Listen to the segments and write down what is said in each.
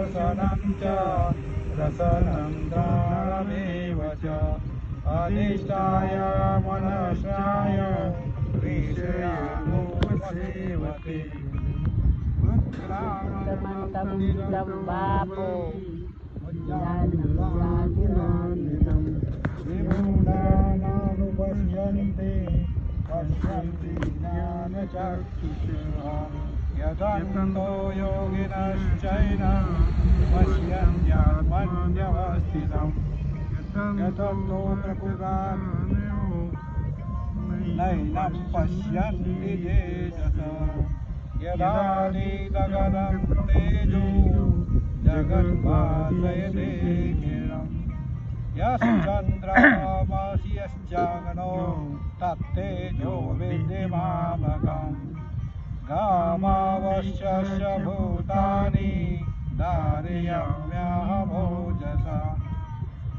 रसनं च रसनं दानमेव च अधिष्ठाय मनसाय विषयानुपसेवते उत्तमन्तं बापो विमूढानानुपश्यन्ते पश्यन्ति ज्ञानचक्षुषः यतन्तो योगिनश्चैनं पश्यन्त्यात्मन्यवस्थितं यतन्तो प्रकृतात्मनो नैनं पश्यन्ति चेतसः यदानीतगतं तेजो जगद्भासयतेऽखिलम् यश्चन्द्रमसि यश्चाग्नो तत्तेजो विद्यमामकम् गामावश्यस्य भूतानि धारयाम्यहमोजसा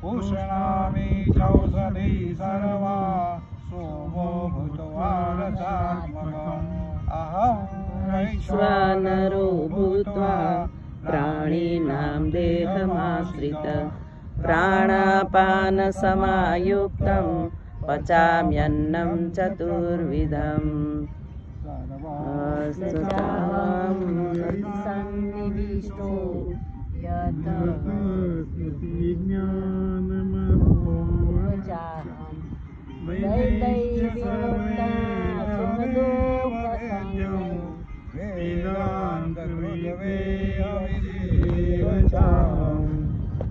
पुष्णामि चौषधी सर्वा सोमो भूत्वा रसात्मकम् अहं वैश्वानरो भूत्वा प्राणिनां देहमाश्रितः प्राणापानसमायुक्तं पचाम्यन्नं चतुर्विधम् सन्निविष्टो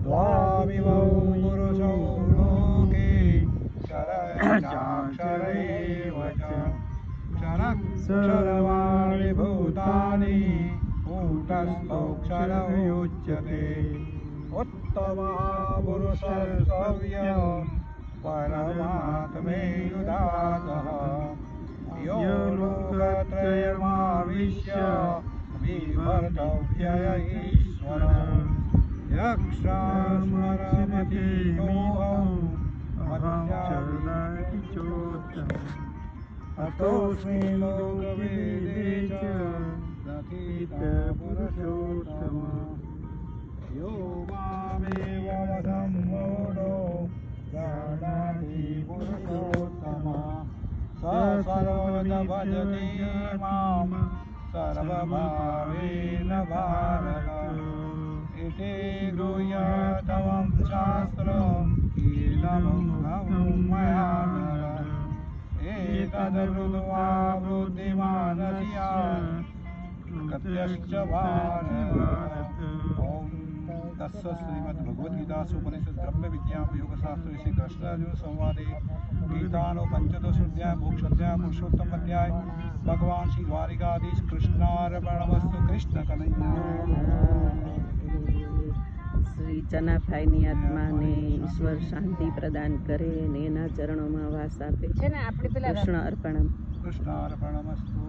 त्वामिमौ पुरुषौ लोके क्षरैव च क्षरवाणि भूतानि कूटस्थोऽक्षरमुच्यते उत्तमः पुरुषस्तव्य परमात्मेयुदातः यो लोकत्रयमाविश्य विवर्तव्यय ईश्वरः यक्षास्मरमतीतोऽहम् अहं अतोऽस्मि लोकवेदे च प्रथितः पुरुषोत्तमः यो मामेवमसम्मूढो जानाति पुरुषोत्तमः स सर्वदा भजति मां सर्वभावेन भारत इति गुह्यतमं शास्त्रम् इदमहं मया नर एतद्रुत्वा बुद्धिमानस्य कत्यश्च भारत। ओम तस्य श्रीमद्भगवद्गीतासूपनिषत् ब्रह्म विद्यां योगशास्त्रे श्री कृष्णार्जुन संवादे गीतानो पंचदशोऽध्याय मोक्षोऽध्याय पुरुषोत्तम अध्याय भगवान श्री द्वारिकाधीश कृष्णार्पणमस्तु। कृष्ण कन्हैया। શ્રી ચનાભાઈની આત્માને ઈશ્વર શાંતિ પ્રદાન કરે અને એના ચરણોમાં વાસ આપે. કૃષ્ણ અર્પણમ. कृष्णार्पणमस्तु।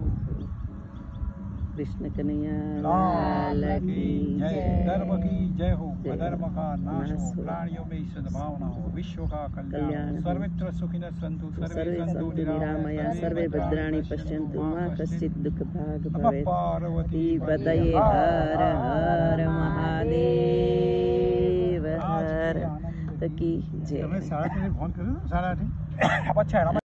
कृष्ण कन्हैया लाल की जय. धर्म की जय हो, अधर्म का नाश हो, प्राणियों में सद्भावना हो, विश्व का कल्याण हो, सर्वत्र सुखिनः सन्तु सर्वे सन्तु निरामया सर्वे भद्राणि पश्यन्तु मा कश्चित् दुःखभाग् भवेत्. पार्वती पतये हर हर महादेव हर की जय. તમે 8:30 ફોન કર્યો? 8:30 પછી